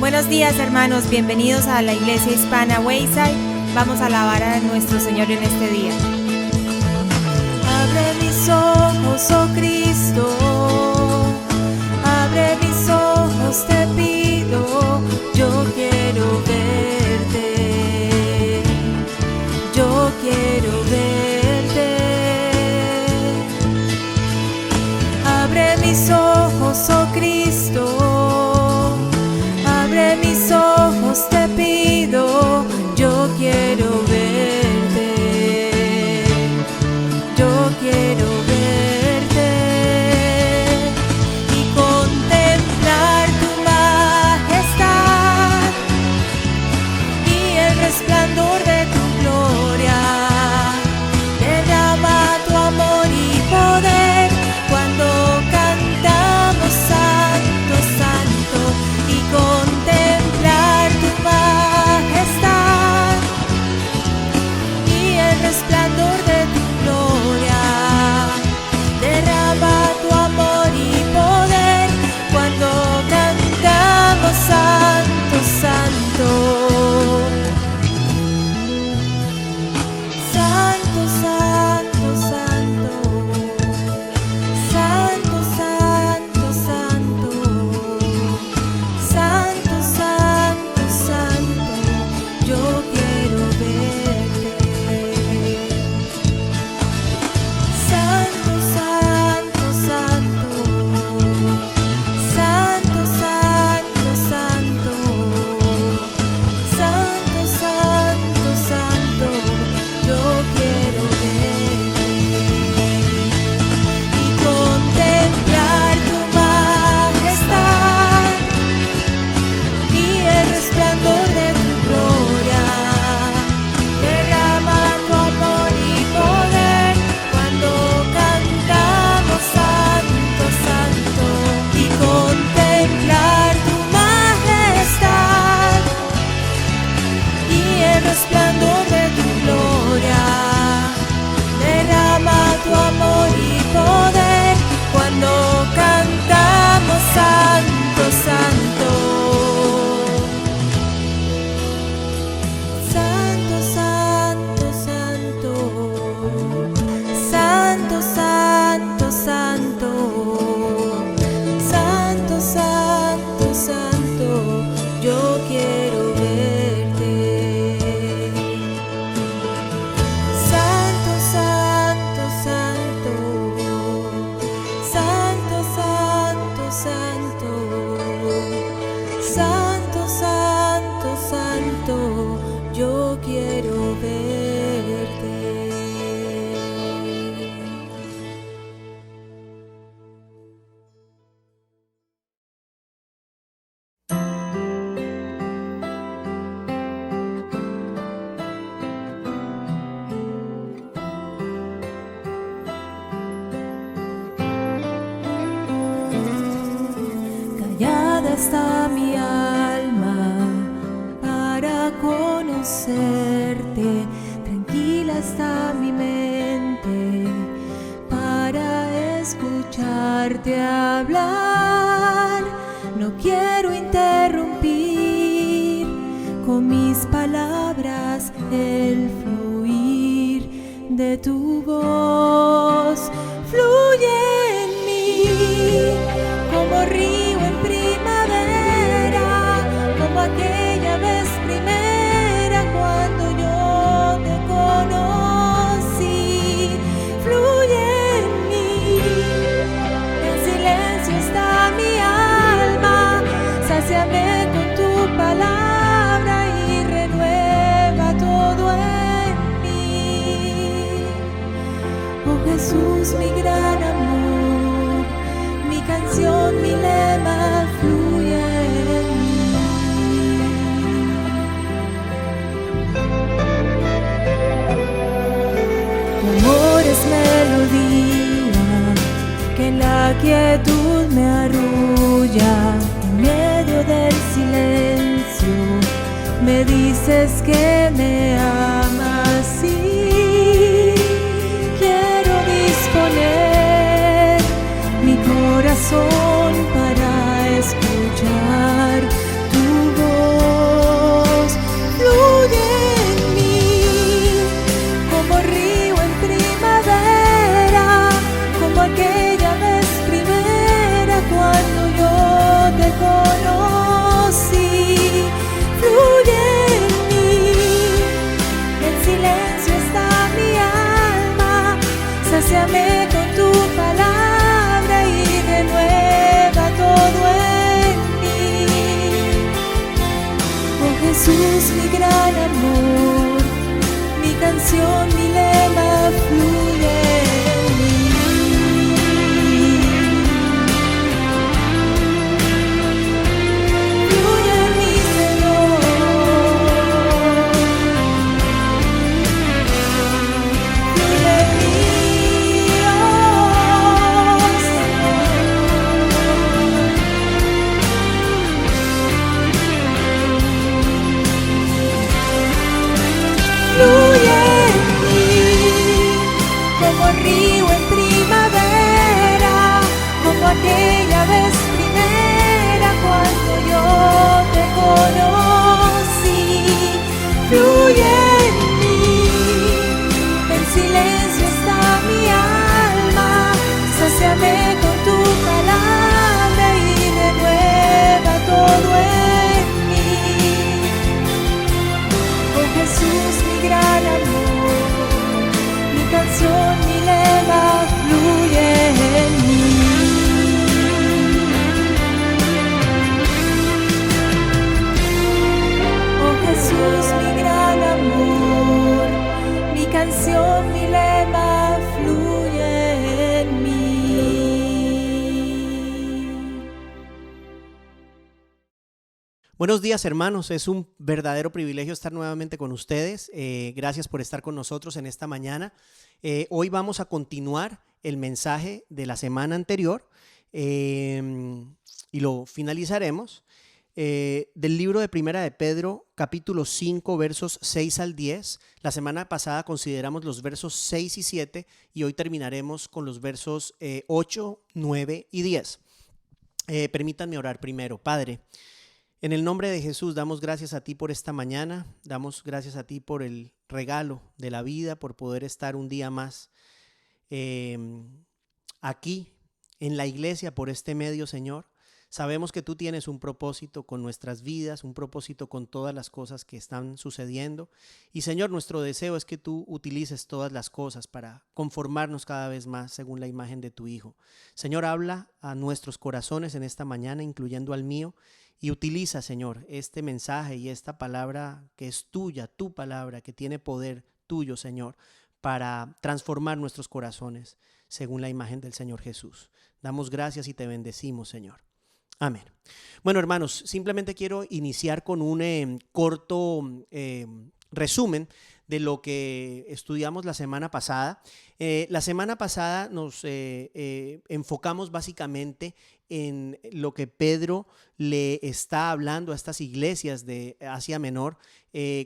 Buenos días, hermanos, bienvenidos a la Iglesia Hispana Wayside. Vamos a alabar a nuestro Señor en este día. Abre mis ojos, oh Cristo, abre mis ojos, te pido, yo quiero verte, yo quiero verte. Abre mis ojos, oh Cristo, abre mis ojos, te pido, yo quiero verte, yo quiero verte y contemplar tu majestad y el resplandor de tu gloria. Derrama tu amor y poder cuando cantamos santo, santo, y contemplar tu majestad y el resplandor de tu gloria. Derrama tu amor y poder cuando cantamos santo, santo. Santo, santo, santo. Santo, santo, santo. Santo, santo, santo. Yo quiero verte. Santo, santo, santo. Santo, santo, santo. Santo, santo, santo. Yo quiero verte y contemplar tu majestad y el resplandor de tu gloria. Derrama tu amor y poder cuando cantamos santo, santo, y contemplar tu majestad y el resplandor de tu gloria. Derrama tu amor y poder cuando cantamos santo, santo. Santo, santo, santo. Santo, santo, santo. Santo, santo, santo. Yo quiero verte. Santo, santo, santo. Santo, santo, santo. Santo, santo, santo. Yo quiero verte. Callada está mi alma para conocerte, tranquila está mi mente para escucharte hablar. No quiero interrumpir con mis palabras el fluir de tu voz. Fluye en mí como río en primavera, como aquella vez primera cuando yo te conocí. Fluye en mí, en silencio está mi alma, sáciame con tu palabra y renueva todo en mí. Oh Jesús, mi gran amor, mi canción, mi lema, fluye en mí. Tu amor es melodía que en la quietud me arrulla. En medio del silencio me dices que me amas. Sí, quiero disponer mi corazón para escuchar tu sáciame con tu palabra y renueva todo en mí. Oh Jesús, mi gran amor, mi canción, mi lema fluye en mí. Fluye en mí, Señor. Fluye en mí, oh Señor. Fluye en mí, como río en primavera, como aquella vez primera cuando yo te conocí. Fluye en mí, en silencio está mi alma, sáciame con tu palabra y renueva todo en mí. Oh Jesús, mi gran amor, mi canción, mi lema fluye en mí. Oh Jesús, mi gran amor, mi canción, mi lema fluye en mí. Buenos días, hermanos, es un verdadero privilegio estar nuevamente con ustedes. Gracias por estar con nosotros en esta mañana. Hoy vamos a continuar el mensaje de la semana anterior y lo finalizaremos del libro de Primera de Pedro, capítulo 5, versos 6 al 10. La semana pasada consideramos los versos 6 y 7 y hoy terminaremos con los versos 8, 9 y 10. Permítanme orar primero. Padre, en el nombre de Jesús damos gracias a ti por esta mañana, damos gracias a ti por el regalo de la vida, por poder estar un día más aquí en la iglesia por este medio, Señor. Sabemos que tú tienes un propósito con nuestras vidas, un propósito con todas las cosas que están sucediendo. Y Señor, nuestro deseo es que tú utilices todas las cosas para conformarnos cada vez más según la imagen de tu Hijo. Señor, habla a nuestros corazones en esta mañana, incluyendo al mío. Y utiliza, Señor, este mensaje y esta palabra que es tuya, tu palabra, que tiene poder tuyo, Señor, para transformar nuestros corazones según la imagen del Señor Jesús. Damos gracias y te bendecimos, Señor. Amén. Bueno, hermanos, simplemente quiero iniciar con un corto resumen de lo que estudiamos la semana pasada. La semana pasada nos enfocamos básicamente en lo que Pedro le está hablando a estas iglesias de Asia Menor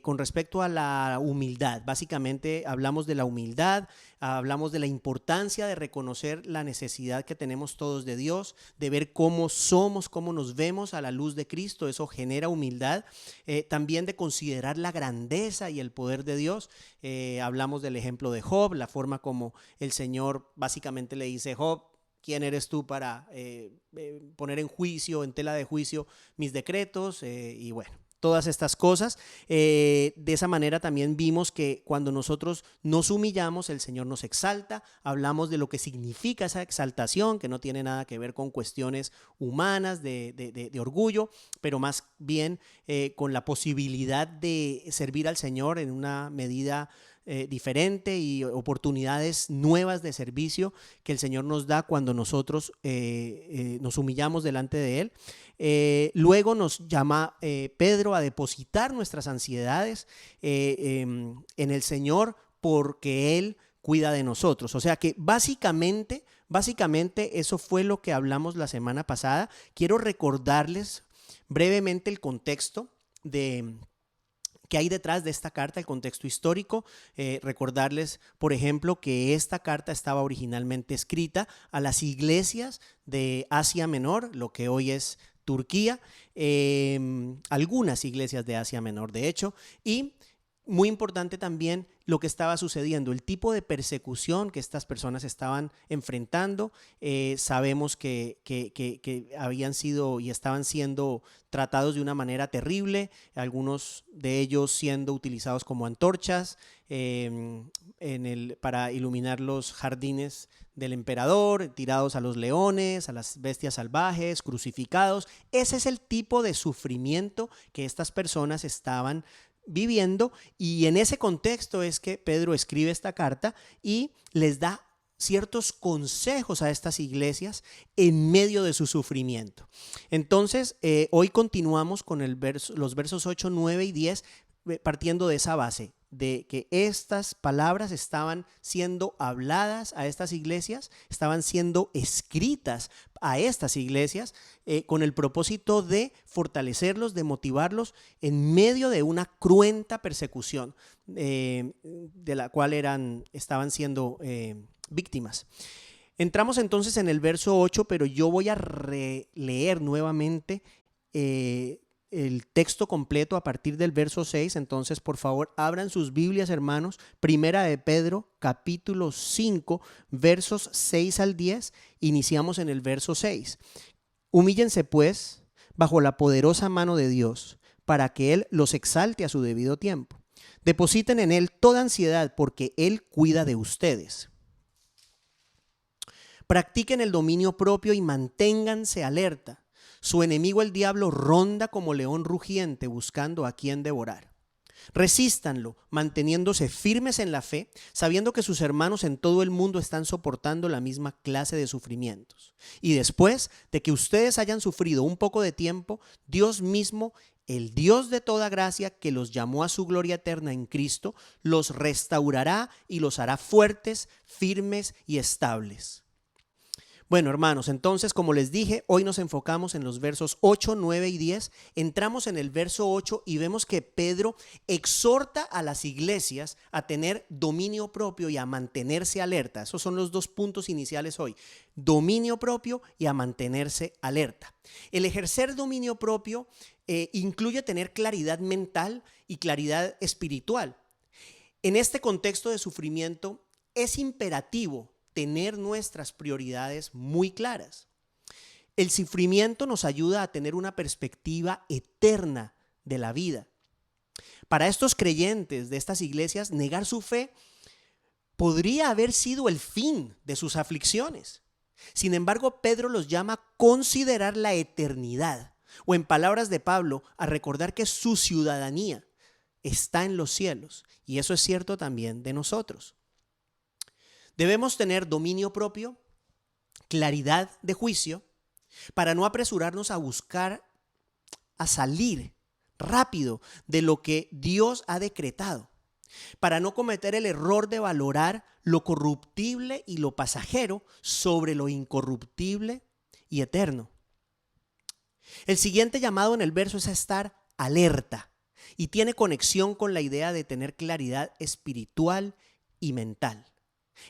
con respecto a la humildad. Básicamente hablamos de la humildad, hablamos de la importancia de reconocer la necesidad que tenemos todos de Dios, de ver cómo somos, cómo nos vemos a la luz de Cristo. Eso genera humildad. También de considerar la grandeza y el poder de Dios. Hablamos del ejemplo de Job, la forma como el Señor básicamente le dice: Job, ¿quién eres tú para poner en juicio, en tela de juicio mis decretos? Y bueno, todas estas cosas. De esa manera también vimos que cuando nosotros nos humillamos, el Señor nos exalta. Hablamos de lo que significa esa exaltación, que no tiene nada que ver con cuestiones humanas de orgullo, pero más bien con la posibilidad de servir al Señor en una medida diferente y oportunidades nuevas de servicio que el Señor nos da cuando nosotros nos humillamos delante de Él. Luego nos llama Pedro a depositar nuestras ansiedades en el Señor, porque Él cuida de nosotros. O sea que básicamente eso fue lo que hablamos la semana pasada. Quiero recordarles brevemente el contexto que hay detrás de esta carta, el contexto histórico. Recordarles, por ejemplo, que esta carta estaba originalmente escrita a las iglesias de Asia Menor, lo que hoy es Turquía, algunas iglesias de Asia Menor, de hecho, y muy importante también lo que estaba sucediendo, el tipo de persecución que estas personas estaban enfrentando. Sabemos que habían sido y estaban siendo tratados de una manera terrible, algunos de ellos siendo utilizados como antorchas para iluminar los jardines del emperador, tirados a los leones, a las bestias salvajes, crucificados. Ese es el tipo de sufrimiento que estas personas estaban viviendo, y en ese contexto es que Pedro escribe esta carta y les da ciertos consejos a estas iglesias en medio de su sufrimiento. Entonces, hoy continuamos con los versos 8, 9 y 10, partiendo de esa base, de que estas palabras estaban siendo habladas a estas iglesias, estaban siendo escritas a estas iglesias con el propósito de fortalecerlos, de motivarlos en medio de una cruenta persecución de la cual estaban siendo víctimas. Entramos entonces en el verso 8, pero yo voy a releer nuevamente el texto completo a partir del verso 6. Entonces, por favor, abran sus Biblias, hermanos. Primera de Pedro, capítulo 5, versos 6 al 10. Iniciamos en el verso 6. Humíllense, pues, bajo la poderosa mano de Dios, para que Él los exalte a su debido tiempo. Depositen en Él toda ansiedad, porque Él cuida de ustedes. Practiquen el dominio propio y manténganse alerta. Su enemigo, el diablo, ronda como león rugiente buscando a quien devorar. Resístanlo, manteniéndose firmes en la fe, sabiendo que sus hermanos en todo el mundo están soportando la misma clase de sufrimientos. Y después de que ustedes hayan sufrido un poco de tiempo, Dios mismo, el Dios de toda gracia, que los llamó a su gloria eterna en Cristo, los restaurará y los hará fuertes, firmes y estables. Bueno, hermanos, entonces, como les dije, hoy nos enfocamos en los versos 8, 9 y 10. Entramos en el verso 8 y vemos que Pedro exhorta a las iglesias a tener dominio propio y a mantenerse alerta. Esos son los dos puntos iniciales hoy: dominio propio y a mantenerse alerta. El ejercer dominio propio incluye tener claridad mental y claridad espiritual. En este contexto de sufrimiento es imperativo tener nuestras prioridades muy claras. El sufrimiento nos ayuda a tener una perspectiva eterna de la vida. Para estos creyentes de estas iglesias, negar su fe podría haber sido el fin de sus aflicciones. Sin embargo, Pedro los llama a considerar la eternidad, o en palabras de Pablo, a recordar que su ciudadanía está en los cielos, y eso es cierto también de nosotros. Debemos tener dominio propio, claridad de juicio, para no apresurarnos a buscar, a salir rápido de lo que Dios ha decretado, para no cometer el error de valorar lo corruptible y lo pasajero sobre lo incorruptible y eterno. El siguiente llamado en el verso es a estar alerta, y tiene conexión con la idea de tener claridad espiritual y mental.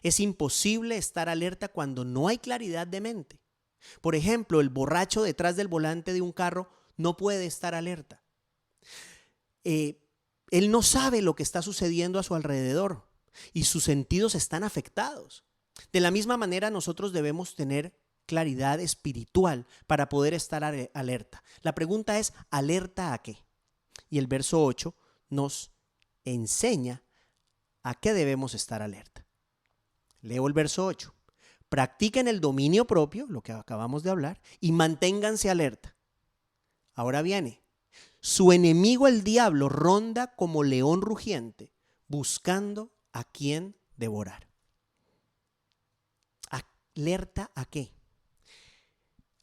Es imposible estar alerta cuando no hay claridad de mente. Por ejemplo, el borracho detrás del volante de un carro no puede estar alerta. Él no sabe lo que está sucediendo a su alrededor y sus sentidos están afectados. De la misma manera, nosotros debemos tener claridad espiritual para poder estar alerta. La pregunta es, ¿alerta a qué? Y el verso 8 nos enseña a qué debemos estar alerta. Leo el verso 8. Practiquen el dominio propio, lo que acabamos de hablar, y manténganse alerta. Ahora viene. Su enemigo, el diablo, ronda como león rugiente, buscando a quien devorar. ¿Alerta a qué?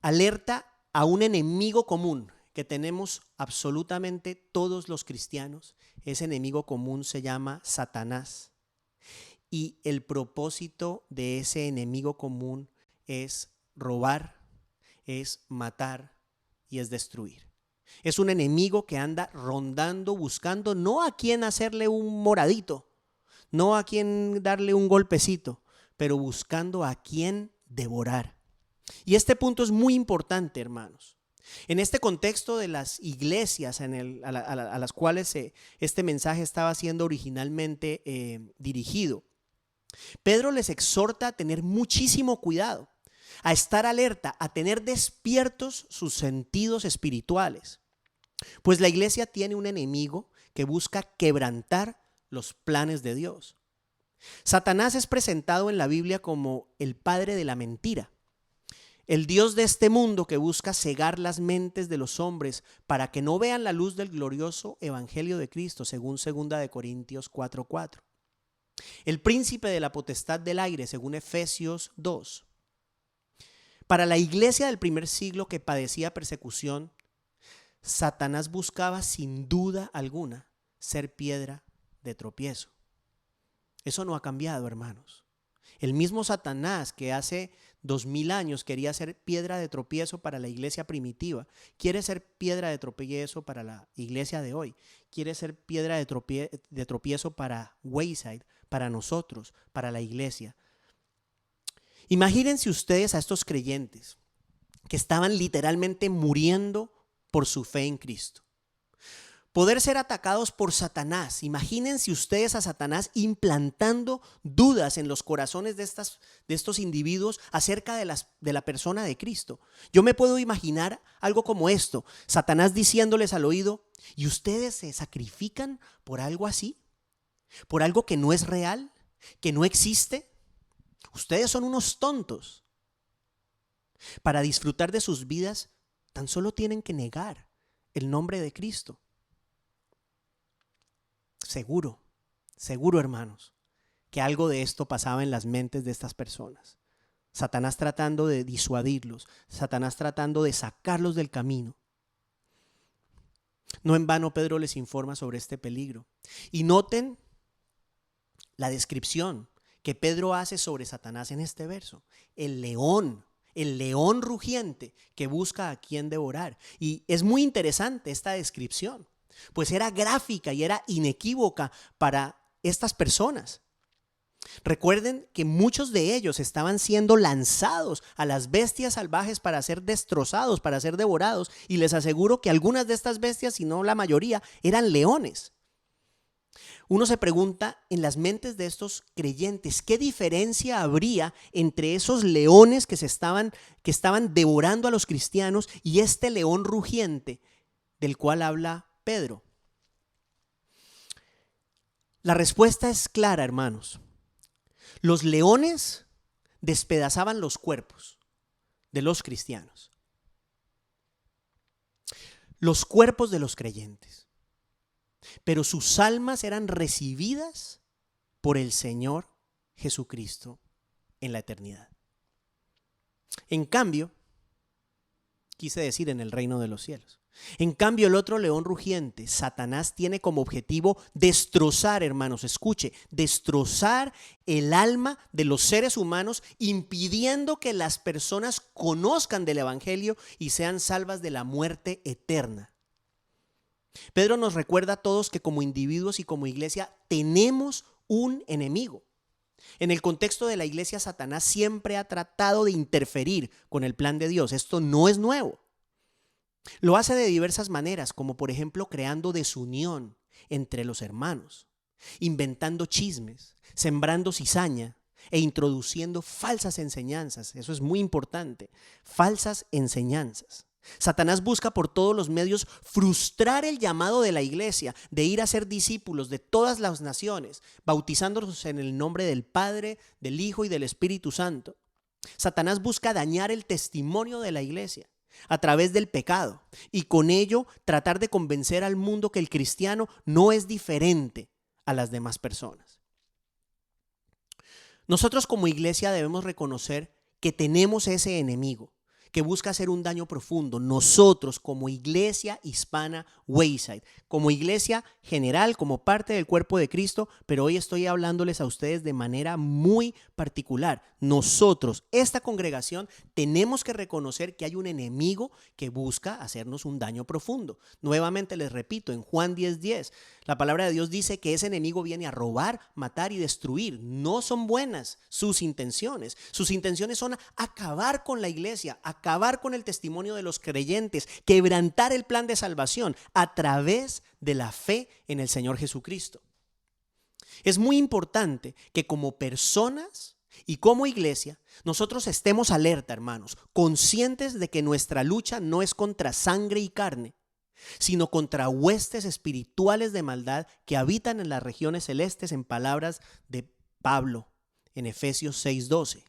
Alerta a un enemigo común que tenemos absolutamente todos los cristianos. Ese enemigo común se llama Satanás. Y el propósito de ese enemigo común es robar, es matar y es destruir. Es un enemigo que anda rondando, buscando no a quien hacerle un moradito, no a quien darle un golpecito, pero buscando a quien devorar. Y este punto es muy importante, hermanos. En este contexto de las iglesias a las cuales este mensaje estaba siendo originalmente dirigido, Pedro les exhorta a tener muchísimo cuidado, a estar alerta, a tener despiertos sus sentidos espirituales. Pues la iglesia tiene un enemigo que busca quebrantar los planes de Dios. Satanás es presentado en la Biblia como el padre de la mentira, el Dios de este mundo que busca cegar las mentes de los hombres para que no vean la luz del glorioso evangelio de Cristo, según 2 Corintios 4:4. El príncipe de la potestad del aire, según Efesios 2. Para la iglesia del primer siglo que padecía persecución, Satanás buscaba sin duda alguna ser piedra de tropiezo. Eso no ha cambiado, hermanos. El mismo Satanás que hace 2000 años quería ser piedra de tropiezo para la iglesia primitiva, quiere ser piedra de tropiezo para la iglesia de hoy, quiere ser piedra de tropiezo para Wayside, para nosotros, para la iglesia. Imagínense ustedes a estos creyentes que estaban literalmente muriendo por su fe en Cristo. Poder ser atacados por Satanás. Imagínense ustedes a Satanás implantando dudas en los corazones de estos individuos acerca de la persona de Cristo. Yo me puedo imaginar algo como esto: Satanás diciéndoles al oído, ¿y ustedes se sacrifican por algo así? ¿Por algo que no es real? ¿Que no existe? Ustedes son unos tontos. Para disfrutar de sus vidas, tan solo tienen que negar el nombre de Cristo. Seguro, hermanos, que algo de esto pasaba en las mentes de estas personas. Satanás tratando de disuadirlos, Satanás tratando de sacarlos del camino. No en vano Pedro les informa sobre este peligro. Y noten la descripción que Pedro hace sobre Satanás en este verso. El león rugiente que busca a quien devorar. Y es muy interesante esta descripción, pues era gráfica y era inequívoca para estas personas. Recuerden que muchos de ellos estaban siendo lanzados a las bestias salvajes para ser destrozados, para ser devorados, y les aseguro que algunas de estas bestias, si no la mayoría, eran leones. Uno se pregunta en las mentes de estos creyentes, ¿qué diferencia habría entre esos leones que estaban devorando a los cristianos y este león rugiente del cual habla Pedro? La respuesta es clara, hermanos. Los leones despedazaban los cuerpos de los cristianos, los cuerpos de los creyentes, pero sus almas eran recibidas por el Señor Jesucristo en la eternidad. En cambio, quise decir en el reino de los cielos. En cambio, el otro león rugiente, Satanás, tiene como objetivo destrozar, hermanos, escuche, destrozar el alma de los seres humanos, impidiendo que las personas conozcan del evangelio y sean salvas de la muerte eterna. Pedro nos recuerda a todos que como individuos y como iglesia tenemos un enemigo. En el contexto de la iglesia, Satanás siempre ha tratado de interferir con el plan de Dios. Esto no es nuevo. Lo hace de diversas maneras, como por ejemplo creando desunión entre los hermanos, inventando chismes, sembrando cizaña e introduciendo falsas enseñanzas. Eso es muy importante, falsas enseñanzas. Satanás busca por todos los medios frustrar el llamado de la iglesia de ir a ser discípulos de todas las naciones, bautizándolos en el nombre del Padre, del Hijo y del Espíritu Santo. Satanás busca dañar el testimonio de la iglesia a través del pecado y con ello tratar de convencer al mundo que el cristiano no es diferente a las demás personas. Nosotros como iglesia debemos reconocer que tenemos ese enemigo que busca hacer un daño profundo. Nosotros como iglesia hispana Wayside, como iglesia general, como parte del cuerpo de Cristo, pero hoy estoy hablándoles a ustedes de manera muy particular. Nosotros, esta congregación, tenemos que reconocer que hay un enemigo que busca hacernos un daño profundo. Nuevamente les repito, en Juan 10:10, la palabra de Dios dice que ese enemigo viene a robar, matar y destruir. No son buenas sus intenciones. Sus intenciones son acabar con la iglesia, acabar acabar con el testimonio de los creyentes, quebrantar el plan de salvación a través de la fe en el Señor Jesucristo. Es muy importante que como personas y como iglesia nosotros estemos alerta, hermanos, conscientes de que nuestra lucha no es contra sangre y carne, sino contra huestes espirituales de maldad que habitan en las regiones celestes, en palabras de Pablo en Efesios 6:12.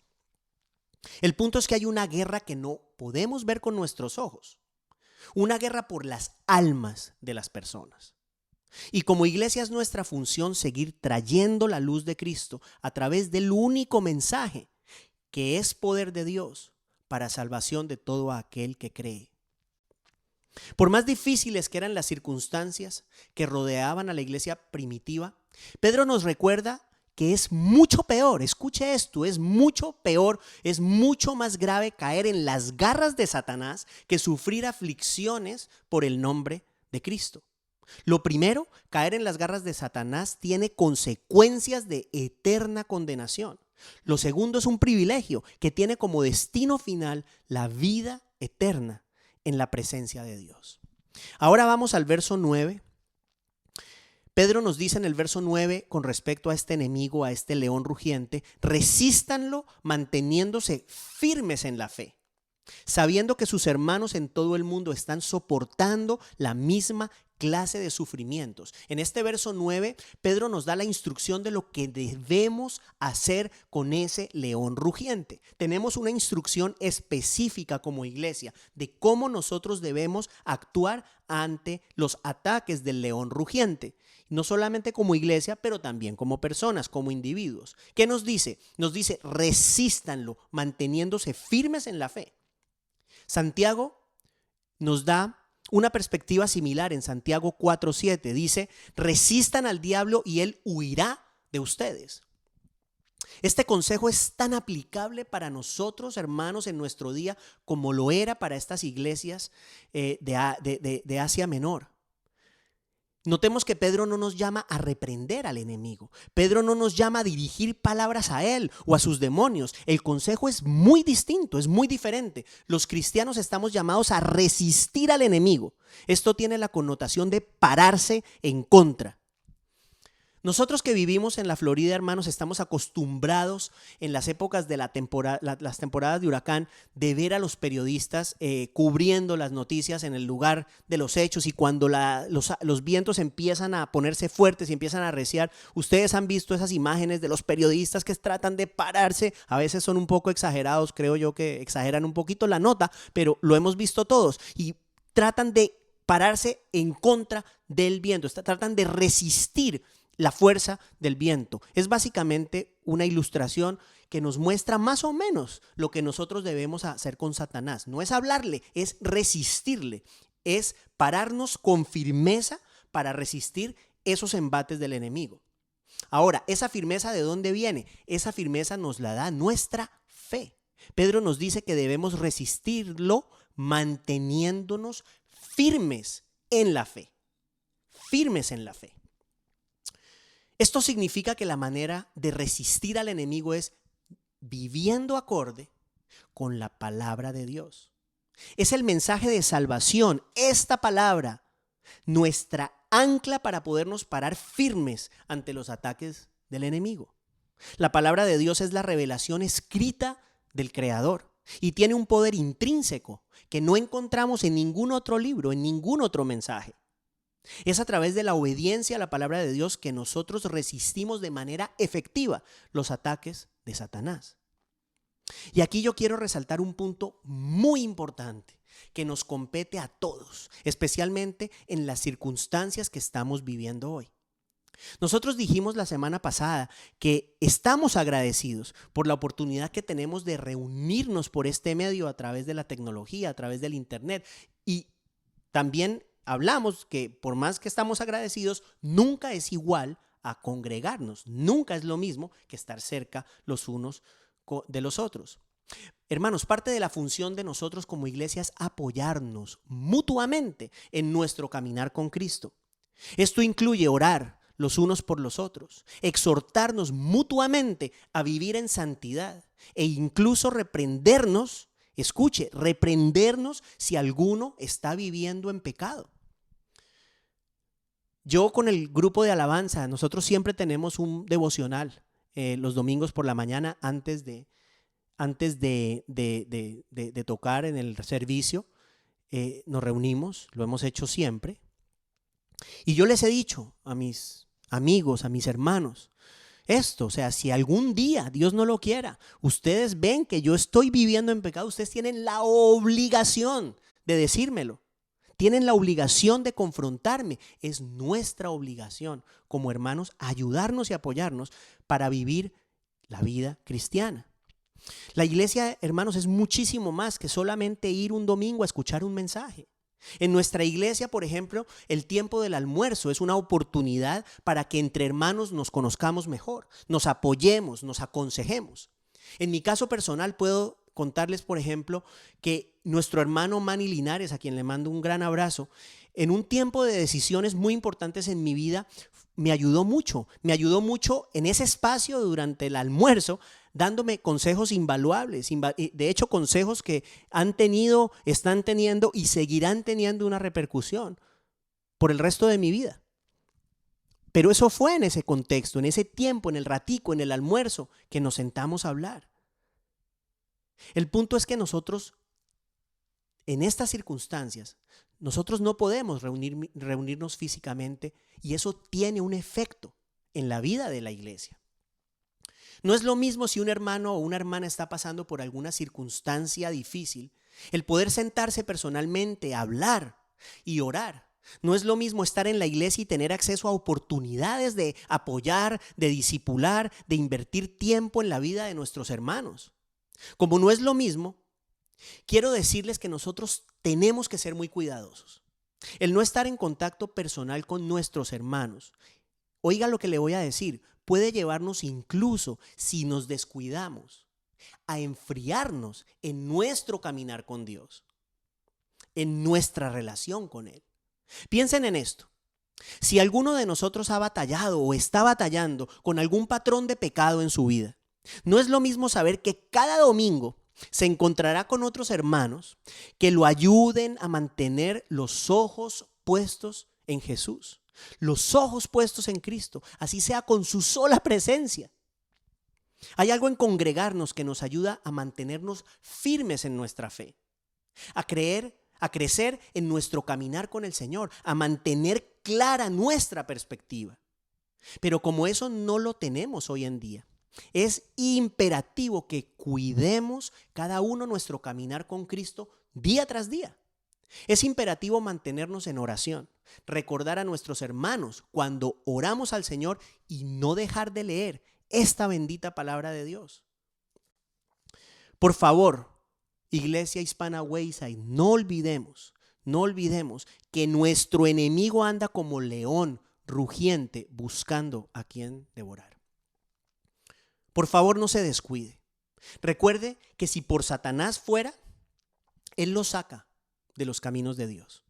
El punto es que hay una guerra que no podemos ver con nuestros ojos, una guerra por las almas de las personas. Y como iglesia es nuestra función seguir trayendo la luz de Cristo a través del único mensaje que es poder de Dios para salvación de todo aquel que cree. Por más difíciles que eran las circunstancias que rodeaban a la iglesia primitiva, Pedro nos recuerda que es mucho peor, escuche esto, es mucho peor, es mucho más grave caer en las garras de Satanás que sufrir aflicciones por el nombre de Cristo. Lo primero, caer en las garras de Satanás tiene consecuencias de eterna condenación. Lo segundo es un privilegio que tiene como destino final la vida eterna en la presencia de Dios. Ahora vamos al verso 9. Pedro nos dice en el verso 9 con respecto a este enemigo, a este león rugiente: resístanlo manteniéndose firmes en la fe, sabiendo que sus hermanos en todo el mundo están soportando la misma clase de sufrimientos. En este verso 9, Pedro nos da la instrucción de lo que debemos hacer con ese león rugiente. Tenemos una instrucción específica como iglesia de cómo nosotros debemos actuar ante los ataques del león rugiente. No solamente como iglesia, pero también como personas, como individuos. ¿Qué nos dice? Nos dice: resístanlo manteniéndose firmes en la fe. Santiago nos da una perspectiva similar en Santiago 4:7. Dice: resistan al diablo y él huirá de ustedes. Este consejo es tan aplicable para nosotros, hermanos, en nuestro día como lo era para estas iglesias de Asia Menor. Notemos que Pedro no nos llama a reprender al enemigo. Pedro no nos llama a dirigir palabras a él o a sus demonios. El consejo es muy distinto, es muy diferente. Los cristianos estamos llamados a resistir al enemigo. Esto tiene la connotación de pararse en contra. Nosotros que vivimos en la Florida, hermanos, estamos acostumbrados en las épocas de las temporadas de huracán de ver a los periodistas cubriendo las noticias en el lugar de los hechos, y cuando los vientos empiezan a ponerse fuertes y empiezan a arreciar, ustedes han visto esas imágenes de los periodistas que tratan de pararse. A veces son un poco exagerados, creo yo que exageran un poquito la nota, pero lo hemos visto todos, y tratan de pararse en contra del viento, tratan de resistir la fuerza del viento. Es básicamente una ilustración que nos muestra más o menos lo que nosotros debemos hacer con Satanás. No es hablarle, es resistirle, es pararnos con firmeza para resistir esos embates del enemigo. Ahora, ¿esa firmeza de dónde viene? Esa firmeza nos la da nuestra fe. Pedro nos dice que debemos resistirlo manteniéndonos firmes en la fe. Firmes en la fe. Esto significa que la manera de resistir al enemigo es viviendo acorde con la palabra de Dios. Es el mensaje de salvación, esta palabra, nuestra ancla para podernos parar firmes ante los ataques del enemigo. La palabra de Dios es la revelación escrita del Creador y tiene un poder intrínseco que no encontramos en ningún otro libro, en ningún otro mensaje. Es a través de la obediencia a la palabra de Dios que nosotros resistimos de manera efectiva los ataques de Satanás. Y aquí yo quiero resaltar un punto muy importante que nos compete a todos, especialmente en las circunstancias que estamos viviendo hoy. Nosotros dijimos la semana pasada que estamos agradecidos por la oportunidad que tenemos de reunirnos por este medio a través de la tecnología, a través del internet, y también hablamos que por más que estamos agradecidos, nunca es igual a congregarnos. Nunca es lo mismo que estar cerca los unos de los otros. Hermanos, parte de la función de nosotros como iglesia es apoyarnos mutuamente en nuestro caminar con Cristo. Esto incluye orar los unos por los otros, exhortarnos mutuamente a vivir en santidad e incluso reprendernos Escuche, reprendernos si alguno está viviendo en pecado. Yo con el grupo de alabanza, nosotros siempre tenemos un devocional los domingos por la mañana antes de tocar en el servicio. Nos reunimos, lo hemos hecho siempre. Y yo les he dicho a mis amigos, a mis hermanos, esto, o sea, si algún día, Dios no lo quiera, ustedes ven que yo estoy viviendo en pecado, ustedes tienen la obligación de decírmelo. Tienen la obligación de confrontarme. Es nuestra obligación como hermanos ayudarnos y apoyarnos para vivir la vida cristiana. La iglesia, hermanos, es muchísimo más que solamente ir un domingo a escuchar un mensaje. En nuestra iglesia, por ejemplo, el tiempo del almuerzo es una oportunidad para que entre hermanos nos conozcamos mejor, nos apoyemos, nos aconsejemos. En mi caso personal puedo contarles, por ejemplo, que nuestro hermano Manny Linares, a quien le mando un gran abrazo, en un tiempo de decisiones muy importantes en mi vida, me ayudó mucho en ese espacio durante el almuerzo, dándome consejos invaluables, de hecho consejos que han tenido, están teniendo y seguirán teniendo una repercusión por el resto de mi vida. Pero eso fue en ese contexto, en ese tiempo, en el ratico, en el almuerzo, que nos sentamos a hablar. El punto es que nosotros, en estas circunstancias, nosotros no podemos reunirnos físicamente y eso tiene un efecto en la vida de la iglesia. No es lo mismo si un hermano o una hermana está pasando por alguna circunstancia difícil, el poder sentarse personalmente, hablar y orar. No es lo mismo estar en la iglesia y tener acceso a oportunidades de apoyar, de discipular, de invertir tiempo en la vida de nuestros hermanos. Como no es lo mismo, quiero decirles que nosotros tenemos que ser muy cuidadosos. El no estar en contacto personal con nuestros hermanos, oiga lo que le voy a decir, puede llevarnos incluso, si nos descuidamos, a enfriarnos en nuestro caminar con Dios, en nuestra relación con Él. Piensen en esto. Si alguno de nosotros ha batallado o está batallando con algún patrón de pecado en su vida, no es lo mismo saber que cada domingo se encontrará con otros hermanos que lo ayuden a mantener los ojos puestos en Jesús, los ojos puestos en Cristo, así sea con su sola presencia. Hay algo en congregarnos que nos ayuda a mantenernos firmes en nuestra fe, a crecer en nuestro caminar con el Señor, a mantener clara nuestra perspectiva. Pero como eso no lo tenemos hoy en día, es imperativo que cuidemos cada uno nuestro caminar con Cristo día tras día. Es imperativo mantenernos en oración, recordar a nuestros hermanos cuando oramos al Señor y no dejar de leer esta bendita palabra de Dios. Por favor, Iglesia Hispana Wayside, no olvidemos que nuestro enemigo anda como león rugiente buscando a quien devorar. Por favor, no se descuide. Recuerde que si por Satanás fuera, él lo saca de los caminos de Dios.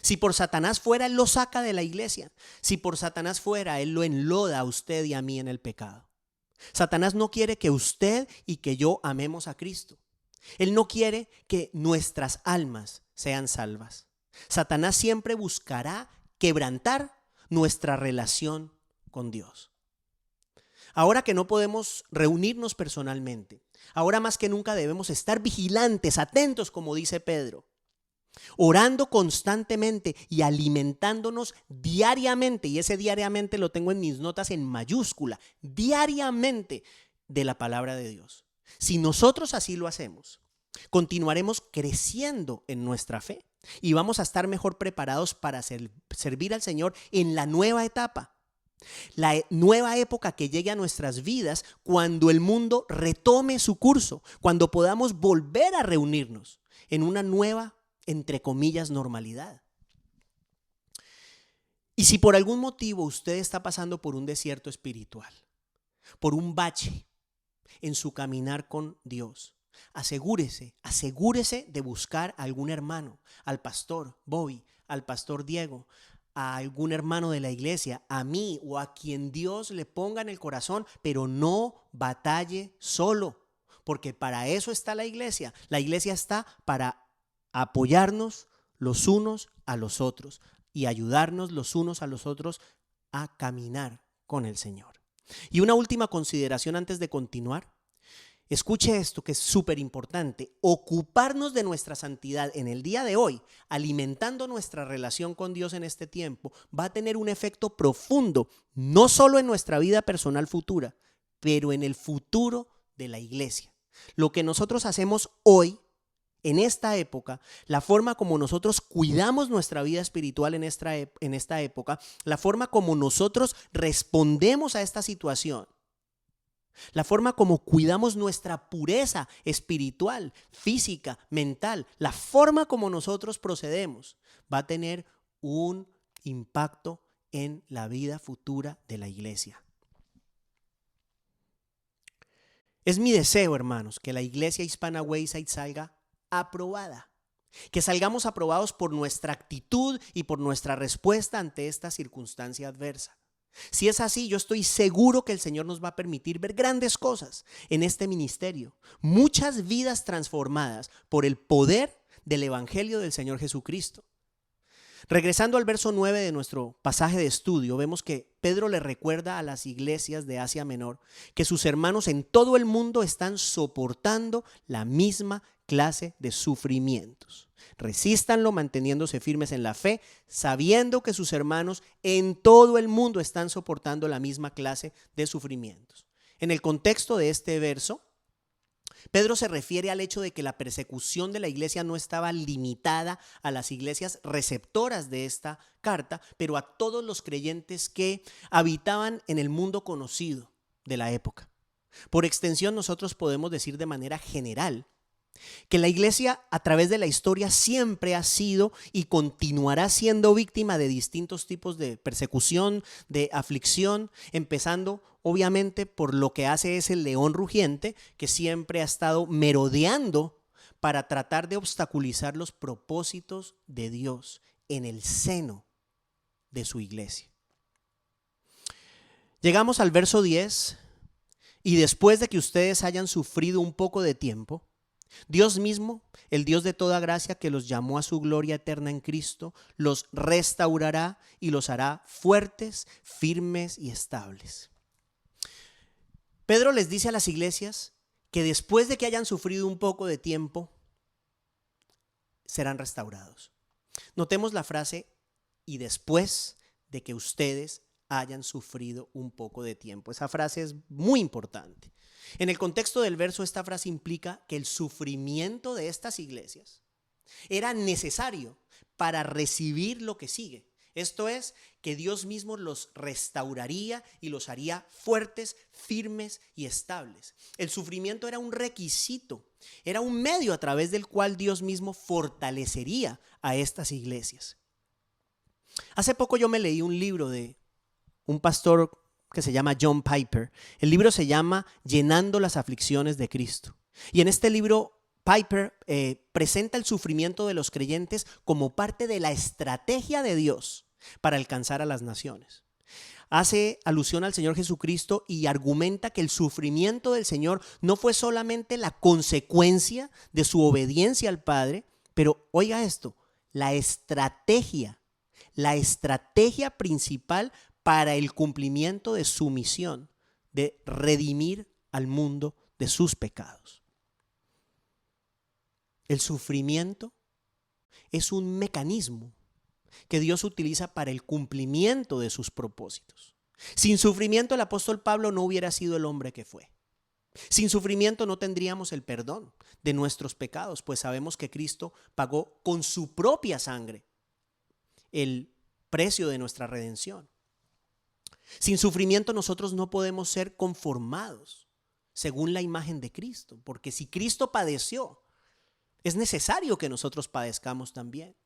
Si por Satanás fuera, él lo saca de la iglesia. Si por Satanás fuera, él lo enloda a usted y a mí en el pecado. Satanás no quiere que usted y que yo amemos a Cristo. Él no quiere que nuestras almas sean salvas. Satanás siempre buscará quebrantar nuestra relación con Dios. Ahora que no podemos reunirnos personalmente, ahora más que nunca debemos estar vigilantes, atentos, como dice Pedro, orando constantemente y alimentándonos diariamente, y ese diariamente lo tengo en mis notas en mayúscula, diariamente de la palabra de Dios. Si nosotros así lo hacemos, continuaremos creciendo en nuestra fe y vamos a estar mejor preparados para servir al Señor en la nueva etapa. La nueva época que llegue a nuestras vidas cuando el mundo retome su curso, cuando podamos volver a reunirnos en una nueva, entre comillas, normalidad. Y si por algún motivo usted está pasando por un desierto espiritual, por un bache en su caminar con Dios, asegúrese de buscar a algún hermano, al pastor Bobby, al pastor Diego, a algún hermano de la iglesia, a mí o a quien Dios le ponga en el corazón, pero no batalle solo. porque para eso está la iglesia. La iglesia está para apoyarnos los unos a los otros y ayudarnos los unos a los otros a caminar con el Señor. Y una última consideración antes de continuar. Escuche esto que es súper importante. Ocuparnos de nuestra santidad en el día de hoy, alimentando nuestra relación con Dios en este tiempo, va a tener un efecto profundo, no solo en nuestra vida personal futura, pero en el futuro de la iglesia. Lo que nosotros hacemos hoy, en esta época, la forma como nosotros cuidamos nuestra vida espiritual en esta época, la forma como nosotros respondemos a esta situación, la forma como cuidamos nuestra pureza espiritual, física, mental, la forma como nosotros procedemos va a tener un impacto en la vida futura de la iglesia. Es mi deseo, hermanos, que la iglesia Hispana Wayside salga aprobada, que salgamos aprobados por nuestra actitud y por nuestra respuesta ante esta circunstancia adversa. Si es así, yo estoy seguro que el Señor nos va a permitir ver grandes cosas en este ministerio, muchas vidas transformadas por el poder del Evangelio del Señor Jesucristo. Regresando al verso 9 de nuestro pasaje de estudio, vemos que Pedro le recuerda a las iglesias de Asia Menor que sus hermanos en todo el mundo están soportando la misma clase de sufrimientos. Resístanlo manteniéndose firmes en la fe, sabiendo que sus hermanos en todo el mundo están soportando la misma clase de sufrimientos. En el contexto de este verso, Pedro se refiere al hecho de que la persecución de la iglesia no estaba limitada a las iglesias receptoras de esta carta, pero a todos los creyentes que habitaban en el mundo conocido de la época. Por extensión, nosotros podemos decir de manera general que la iglesia a través de la historia siempre ha sido y continuará siendo víctima de distintos tipos de persecución, de aflicción, empezando obviamente por lo que hace es el león rugiente que siempre ha estado merodeando para tratar de obstaculizar los propósitos de Dios en el seno de su iglesia. Llegamos al verso 10 y después de que ustedes hayan sufrido un poco de tiempo, Dios mismo, el Dios de toda gracia que los llamó a su gloria eterna en Cristo, los restaurará y los hará fuertes, firmes y estables. Pedro les dice a las iglesias que después de que hayan sufrido un poco de tiempo, serán restaurados. Notemos la frase, y después de que ustedes hayan sufrido un poco de tiempo. Esa frase es muy importante. En el contexto del verso, esta frase implica que el sufrimiento de estas iglesias era necesario para recibir lo que sigue. Esto es, que Dios mismo los restauraría y los haría fuertes, firmes y estables. El sufrimiento era un requisito, era un medio a través del cual Dios mismo fortalecería a estas iglesias. Hace poco yo me leí un libro de un pastor que se llama John Piper. El libro se llama Llenando las aflicciones de Cristo. Y en este libro Piper presenta el sufrimiento de los creyentes como parte de la estrategia de Dios para alcanzar a las naciones. Hace alusión al Señor Jesucristo y argumenta que el sufrimiento del Señor no fue solamente la consecuencia de su obediencia al Padre, pero oiga esto, la estrategia principal para el cumplimiento de su misión de redimir al mundo de sus pecados. El sufrimiento es un mecanismo que Dios utiliza para el cumplimiento de sus propósitos. Sin sufrimiento el apóstol Pablo no hubiera sido el hombre que fue. Sin sufrimiento no tendríamos el perdón de nuestros pecados, pues sabemos que Cristo pagó con su propia sangre el precio de nuestra redención. Sin sufrimiento nosotros no podemos ser conformados según la imagen de Cristo, porque si Cristo padeció, es necesario que nosotros padezcamos también.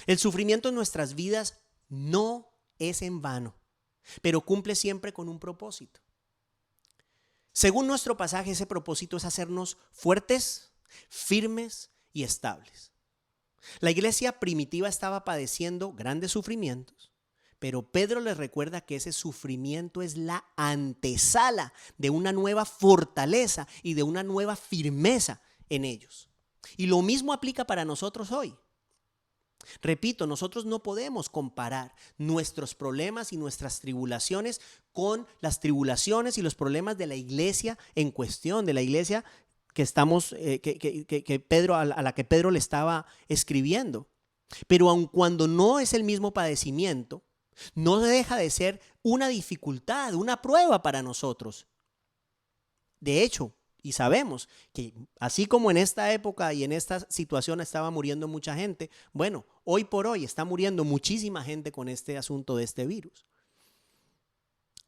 El sufrimiento en nuestras vidas no es en vano, pero cumple siempre con un propósito. Según nuestro pasaje, ese propósito es hacernos fuertes, firmes y estables. La iglesia primitiva estaba padeciendo grandes sufrimientos, Pero Pedro les recuerda que ese sufrimiento es la antesala de una nueva fortaleza y de una nueva firmeza en ellos. Y lo mismo aplica para nosotros hoy. Repito, nosotros no podemos comparar nuestros problemas y nuestras tribulaciones con las tribulaciones y los problemas de la iglesia en cuestión, de la iglesia que estamos, Pedro, a la que Pedro le estaba escribiendo. Pero aun cuando no es el mismo padecimiento, no deja de ser una dificultad, una prueba para nosotros. De hecho, y sabemos que así como en esta época y en esta situación estaba muriendo mucha gente, bueno, hoy por hoy está muriendo muchísima gente con este asunto de este virus.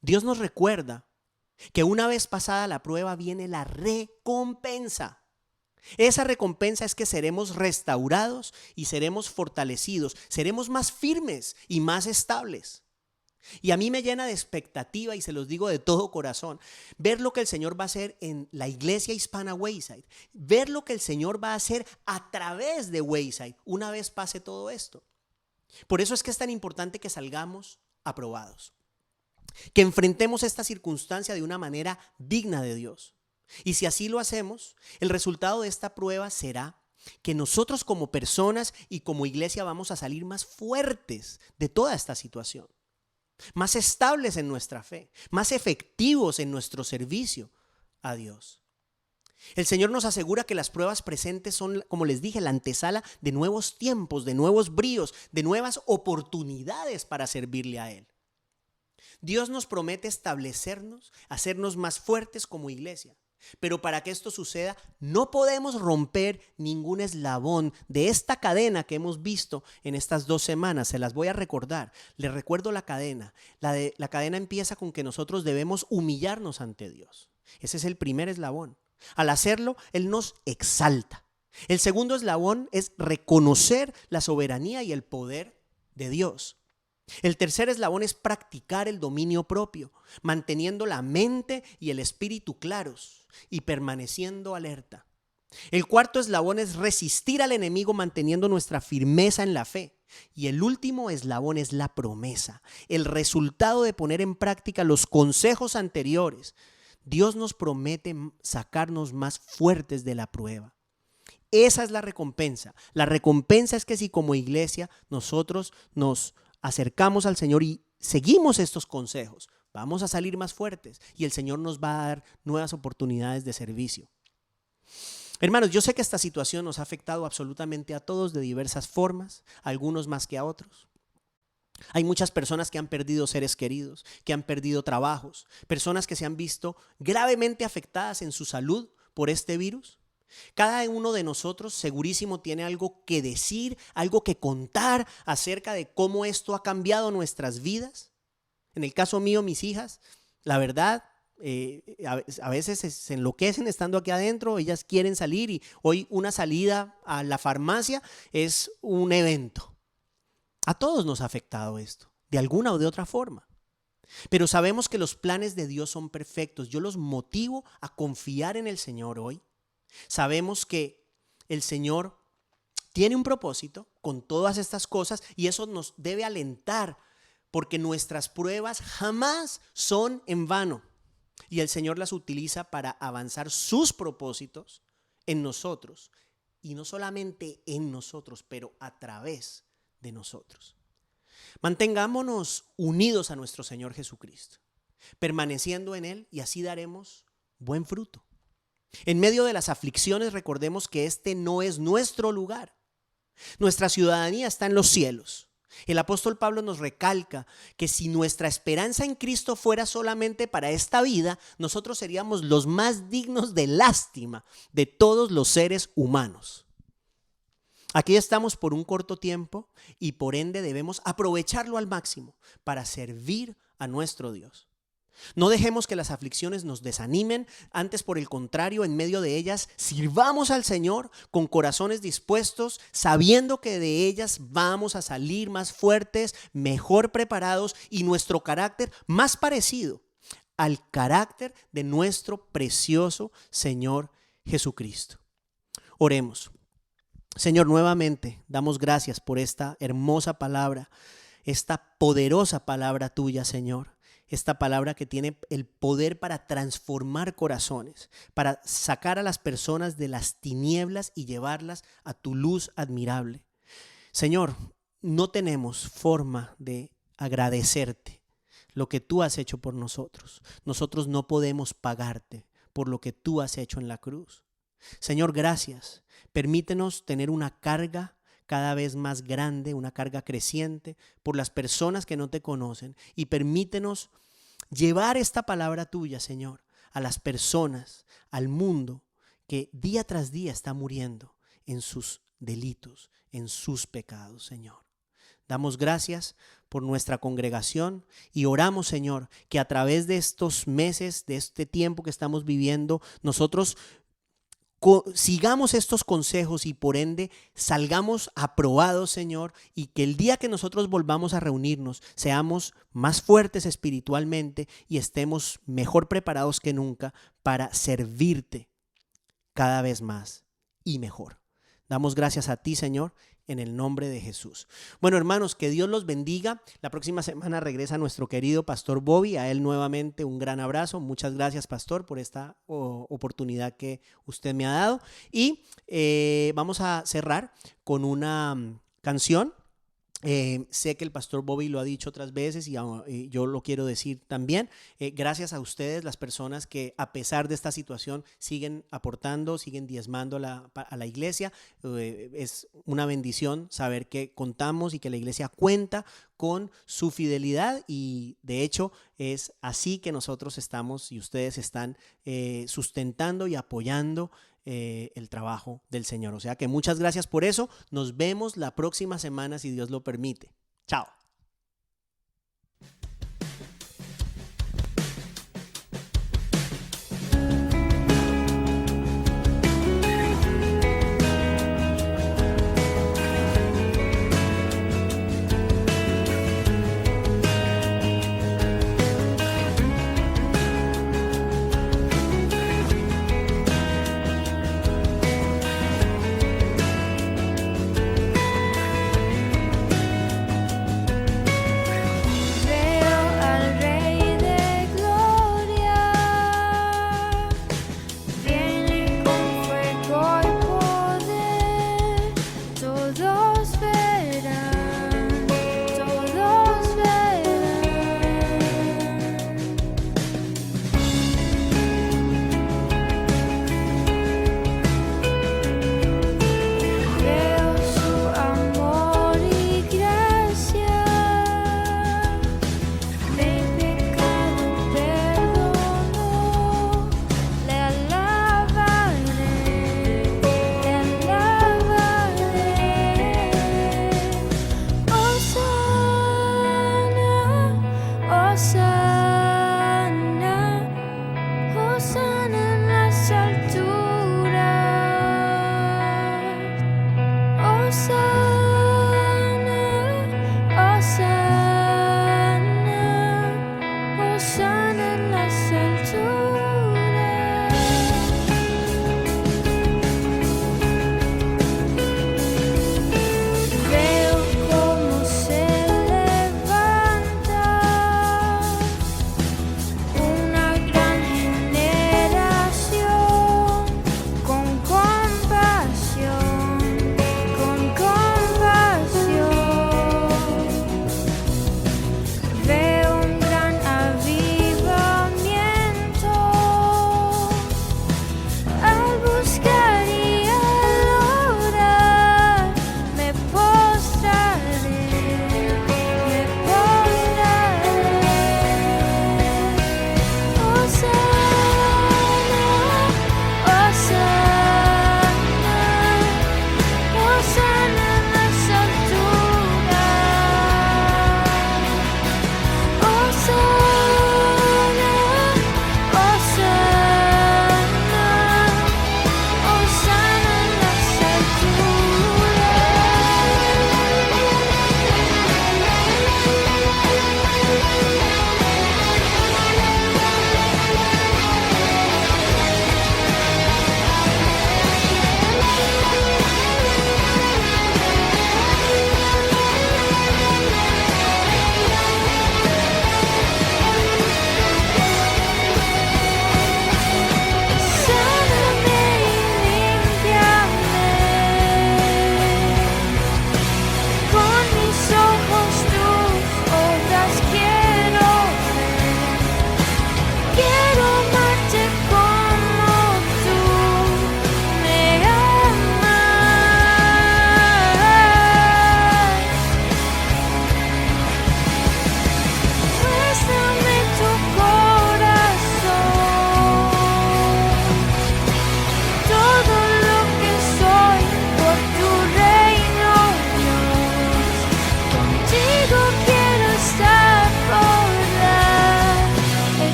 Dios nos recuerda que una vez pasada la prueba viene la recompensa. Esa recompensa es que seremos restaurados y seremos fortalecidos, seremos más firmes y más estables. Y a mí me llena de expectativa, y se los digo de todo corazón, ver lo que el Señor va a hacer en la iglesia hispana Wayside, ver lo que el Señor va a hacer a través de Wayside una vez pase todo esto. Por eso es que es tan importante que salgamos aprobados, que enfrentemos esta circunstancia de una manera digna de Dios. Y si así lo hacemos, el resultado de esta prueba será que nosotros como personas y como iglesia vamos a salir más fuertes de toda esta situación, más estables en nuestra fe, más efectivos en nuestro servicio a Dios. El Señor nos asegura que las pruebas presentes son, como les dije, la antesala de nuevos tiempos, de nuevos bríos, de nuevas oportunidades para servirle a Él. Dios nos promete establecernos, hacernos más fuertes como iglesia. Pero para que esto suceda, no podemos romper ningún eslabón de esta cadena que hemos visto en estas 2 semanas. Se las voy a recordar. Les recuerdo la cadena. La cadena empieza con que nosotros debemos humillarnos ante Dios. Ese es el primer eslabón. Al hacerlo, Él nos exalta. El segundo eslabón es reconocer la soberanía y el poder de Dios. El tercer eslabón es practicar el dominio propio, manteniendo la mente y el espíritu claros y permaneciendo alerta. El cuarto eslabón es resistir al enemigo manteniendo nuestra firmeza en la fe. Y el último eslabón es la promesa, el resultado de poner en práctica los consejos anteriores. Dios nos promete sacarnos más fuertes de la prueba. Esa es la recompensa. La recompensa es que si como iglesia nosotros nos acercamos al Señor y seguimos estos consejos, vamos a salir más fuertes y el Señor nos va a dar nuevas oportunidades de servicio. Hermanos, yo sé que esta situación nos ha afectado absolutamente a todos de diversas formas, algunos más que a otros. Hay muchas personas que han perdido seres queridos, que han perdido trabajos, personas que se han visto gravemente afectadas en su salud por este virus. Cada uno de nosotros segurísimo tiene algo que decir, algo que contar acerca de cómo esto ha cambiado nuestras vidas. En el caso mío, mis hijas, la verdad, a veces se enloquecen estando aquí adentro, ellas quieren salir y hoy una salida a la farmacia es un evento. A todos nos ha afectado esto, de alguna o de otra forma. Pero sabemos que los planes de Dios son perfectos. Yo los motivo a confiar en el Señor hoy. Sabemos que el Señor tiene un propósito con todas estas cosas y eso nos debe alentar porque nuestras pruebas jamás son en vano y el Señor las utiliza para avanzar sus propósitos en nosotros y no solamente en nosotros, pero a través de nosotros. Mantengámonos unidos a nuestro Señor Jesucristo, permaneciendo en Él y así daremos buen fruto. En medio de las aflicciones recordemos que este no es nuestro lugar. Nuestra ciudadanía está en los cielos. El apóstol Pablo nos recalca que si nuestra esperanza en Cristo fuera solamente para esta vida, nosotros seríamos los más dignos de lástima de todos los seres humanos. Aquí estamos por un corto tiempo y por ende debemos aprovecharlo al máximo para servir a nuestro Dios. No dejemos que las aflicciones nos desanimen, antes por el contrario, en medio de ellas sirvamos al Señor con corazones dispuestos, sabiendo que de ellas vamos a salir más fuertes, mejor preparados y nuestro carácter más parecido al carácter de nuestro precioso Señor Jesucristo. Oremos. Señor, nuevamente damos gracias por esta hermosa palabra. esta poderosa palabra tuya, Señor. Esta palabra que tiene el poder para transformar corazones, para sacar a las personas de las tinieblas y llevarlas a tu luz admirable. Señor, no tenemos forma de agradecerte lo que tú has hecho por nosotros. Nosotros no podemos pagarte por lo que tú has hecho en la cruz. Señor, gracias. Permítenos tener una carga cada vez más grande, una carga creciente por las personas que no te conocen, y permítenos llevar esta palabra tuya, Señor, a las personas, al mundo que día tras día está muriendo en sus delitos, en sus pecados, Señor. Damos gracias por nuestra congregación y oramos, Señor, que a través de estos meses, de este tiempo que estamos viviendo, nosotros sigamos estos consejos y por ende salgamos aprobados, Señor, y que el día que nosotros volvamos a reunirnos seamos más fuertes espiritualmente y estemos mejor preparados que nunca para servirte cada vez más y mejor. Damos gracias a ti, Señor, en el nombre de Jesús. Bueno, hermanos, que Dios los bendiga. La próxima semana regresa nuestro querido Pastor Bobby. A él nuevamente un gran abrazo. Muchas gracias, Pastor, por esta oportunidad que usted me ha dado. Y vamos a cerrar con una canción. Sé que el Pastor Bobby lo ha dicho otras veces y yo lo quiero decir también. Gracias a ustedes, las personas que a pesar de esta situación siguen aportando, siguen diezmando a la iglesia. Es una bendición saber que contamos y que la iglesia cuenta con su fidelidad, y de hecho es así que nosotros estamos y ustedes están sustentando y apoyando el trabajo del Señor. O sea que muchas gracias por eso. Nos vemos la próxima semana si Dios lo permite. Chao.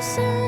ser.